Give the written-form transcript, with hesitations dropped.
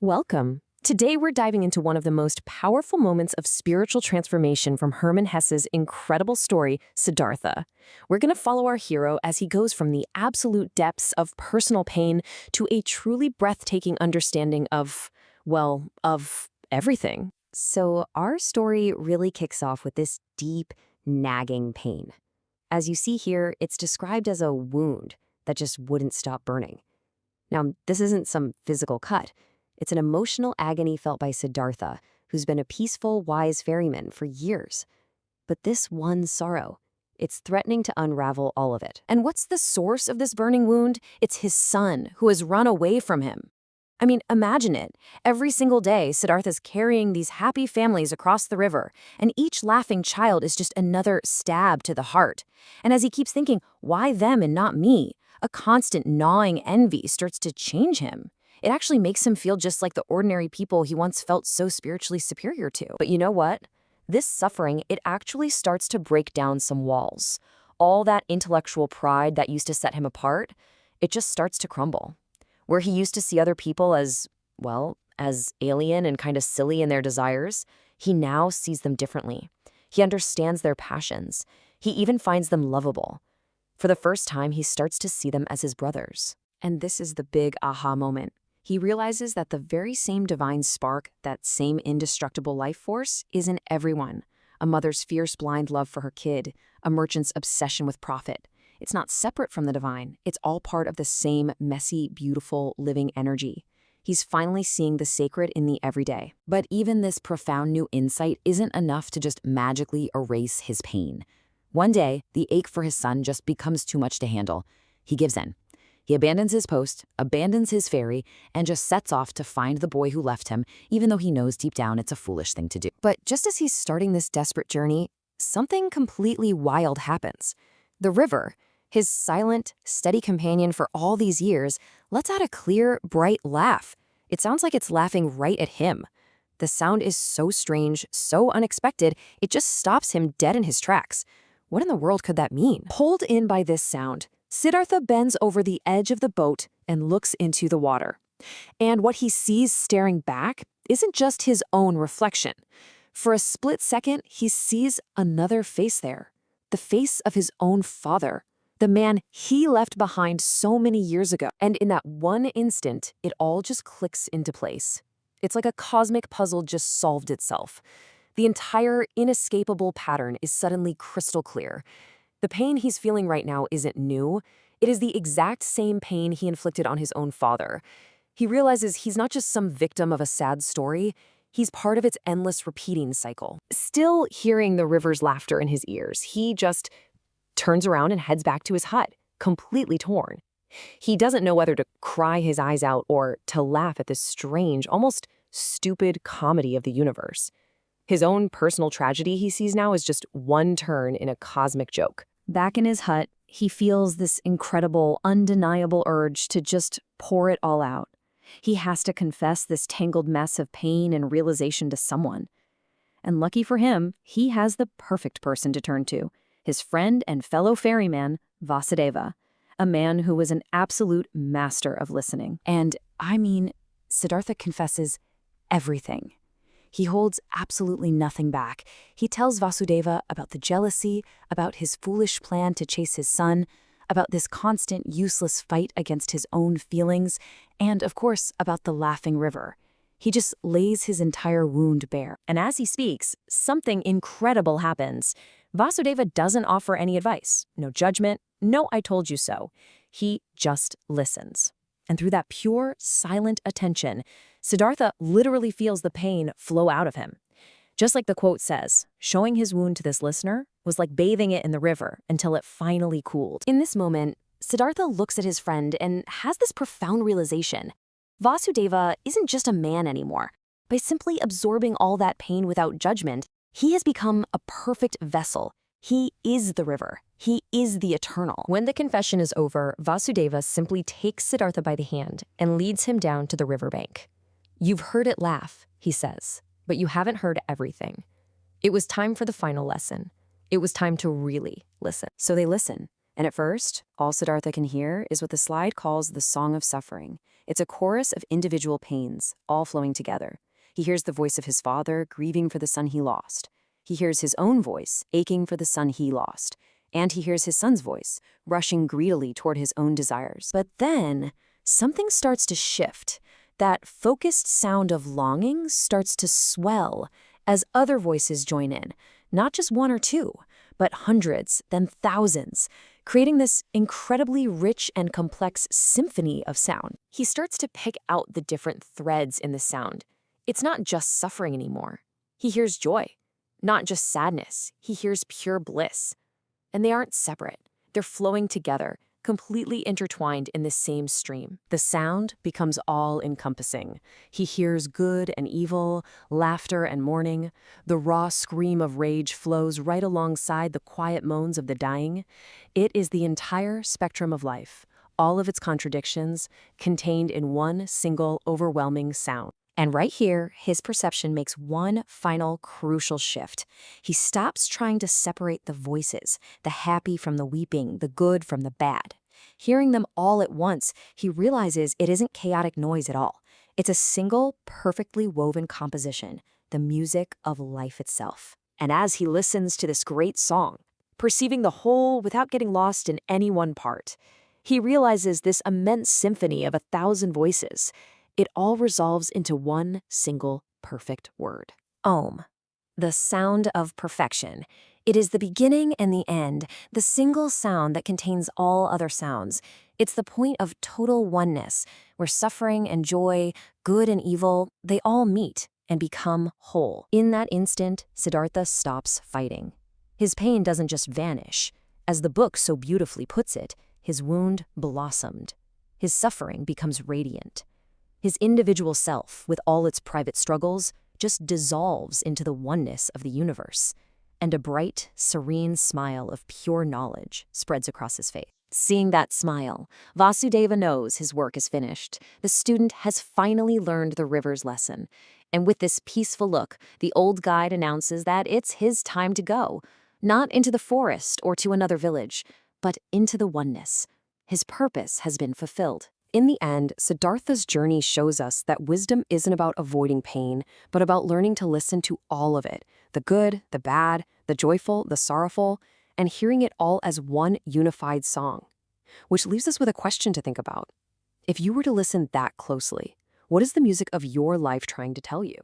Welcome. Today we're diving into one of the most powerful moments of spiritual transformation from Hermann Hesse's incredible story, Siddhartha. We're going to follow our hero as he goes from the absolute depths of personal pain to a truly breathtaking understanding of, well, of everything. So our story really kicks off with this deep, nagging pain. As you see here, it's described as a wound that just wouldn't stop burning. Now, this isn't some physical cut. It's an emotional agony felt by Siddhartha, who's been a peaceful, wise ferryman for years. But this one sorrow, it's threatening to unravel all of it. And what's the source of this burning wound? It's his son, who has run away from him. I mean, imagine it. Every single day, Siddhartha's carrying these happy families across the river, and each laughing child is just another stab to the heart. And as he keeps thinking, why them and not me? A constant gnawing envy starts to change him. It actually makes him feel just like the ordinary people he once felt so spiritually superior to. But you know what? This suffering, it actually starts to break down some walls. All that intellectual pride that used to set him apart, it just starts to crumble. Where he used to see other people as, well, as alien and kind of silly in their desires, he now sees them differently. He understands their passions. He even finds them lovable. For the first time, he starts to see them as his brothers. And this is the big aha moment. He realizes that the very same divine spark, that same indestructible life force, is in everyone. A mother's fierce blind love for her kid, a merchant's obsession with profit. It's not separate from the divine. It's all part of the same messy, beautiful, living energy. He's finally seeing the sacred in the everyday. But even this profound new insight isn't enough to just magically erase his pain. One day, the ache for his son just becomes too much to handle. He gives in. He abandons his post, abandons his ferry, and just sets off to find the boy who left him, even though he knows deep down it's a foolish thing to do. But just as he's starting this desperate journey, something completely wild happens. The river, his silent, steady companion for all these years, lets out a clear, bright laugh. It sounds like it's laughing right at him. The sound is so strange, so unexpected, it just stops him dead in his tracks. What in the world could that mean? Pulled in by this sound, Siddhartha bends over the edge of the boat and looks into the water. And what he sees staring back isn't just his own reflection. For a split second, he sees another face there. The face of his own father. The man he left behind so many years ago. And in that one instant, it all just clicks into place. It's like a cosmic puzzle just solved itself. The entire inescapable pattern is suddenly crystal clear. The pain he's feeling right now isn't new. It is the exact same pain he inflicted on his own father. He realizes he's not just some victim of a sad story. He's part of its endless repeating cycle. Still hearing the river's laughter in his ears, he just turns around and heads back to his hut, completely torn. He doesn't know whether to cry his eyes out or to laugh at this strange, almost stupid comedy of the universe. His own personal tragedy he sees now is just one turn in a cosmic joke. Back in his hut, he feels this incredible, undeniable urge to just pour it all out. He has to confess this tangled mess of pain and realization to someone. And lucky for him, he has the perfect person to turn to, his friend and fellow ferryman, Vasudeva, a man who was an absolute master of listening. And, I mean, Siddhartha confesses everything. He holds absolutely nothing back. He tells Vasudeva about the jealousy, about his foolish plan to chase his son, about this constant, useless fight against his own feelings, and, of course, about the laughing river. He just lays his entire wound bare. And as he speaks, something incredible happens. Vasudeva doesn't offer any advice, no judgment, no I told you so. He just listens. And through that pure, silent attention, Siddhartha literally feels the pain flow out of him. Just like the quote says, showing his wound to this listener was like bathing it in the river until it finally cooled. In this moment, Siddhartha looks at his friend and has this profound realization. Vasudeva isn't just a man anymore. By simply absorbing all that pain without judgment, he has become a perfect vessel. He is the river. He is the eternal. When the confession is over, Vasudeva simply takes Siddhartha by the hand and leads him down to the riverbank. You've heard it laugh, he says, but you haven't heard everything. It was time for the final lesson. It was time to really listen. So they listen. And at first, all Siddhartha can hear is what the slide calls the Song of Suffering. It's a chorus of individual pains, all flowing together. He hears the voice of his father, grieving for the son he lost. He hears his own voice, aching for the son he lost. And he hears his son's voice, rushing greedily toward his own desires. But then, something starts to shift. That focused sound of longing starts to swell as other voices join in, not just one or two, but hundreds, then thousands, creating this incredibly rich and complex symphony of sound. He starts to pick out the different threads in the sound. It's not just suffering anymore. He hears joy, not just sadness. He hears pure bliss. And they aren't separate. They're flowing together, completely intertwined in the same stream. The sound becomes all-encompassing. He hears good and evil, laughter and mourning. The raw scream of rage flows right alongside the quiet moans of the dying. It is the entire spectrum of life, all of its contradictions, contained in one single overwhelming sound. And right here, his perception makes one final crucial shift. He stops trying to separate the voices, the happy from the weeping, the good from the bad. Hearing them all at once, he realizes it isn't chaotic noise at all. It's a single, perfectly woven composition, the music of life itself. And as he listens to this great song, perceiving the whole without getting lost in any one part, he realizes this immense symphony of 1,000 voices. It all resolves into one single perfect word. Om. The sound of perfection. It is the beginning and the end, the single sound that contains all other sounds. It's the point of total oneness, where suffering and joy, good and evil, they all meet and become whole. In that instant, Siddhartha stops fighting. His pain doesn't just vanish. As the book so beautifully puts it, his wound blossomed. His suffering becomes radiant. His individual self, with all its private struggles, just dissolves into the oneness of the universe, and a bright, serene smile of pure knowledge spreads across his face. Seeing that smile, Vasudeva knows his work is finished. The student has finally learned the river's lesson. And with this peaceful look, the old guide announces that it's his time to go, not into the forest or to another village, but into the oneness. His purpose has been fulfilled. In the end, Siddhartha's journey shows us that wisdom isn't about avoiding pain, but about learning to listen to all of it, the good, the bad, the joyful, the sorrowful, and hearing it all as one unified song. Which leaves us with a question to think about. If you were to listen that closely, what is the music of your life trying to tell you?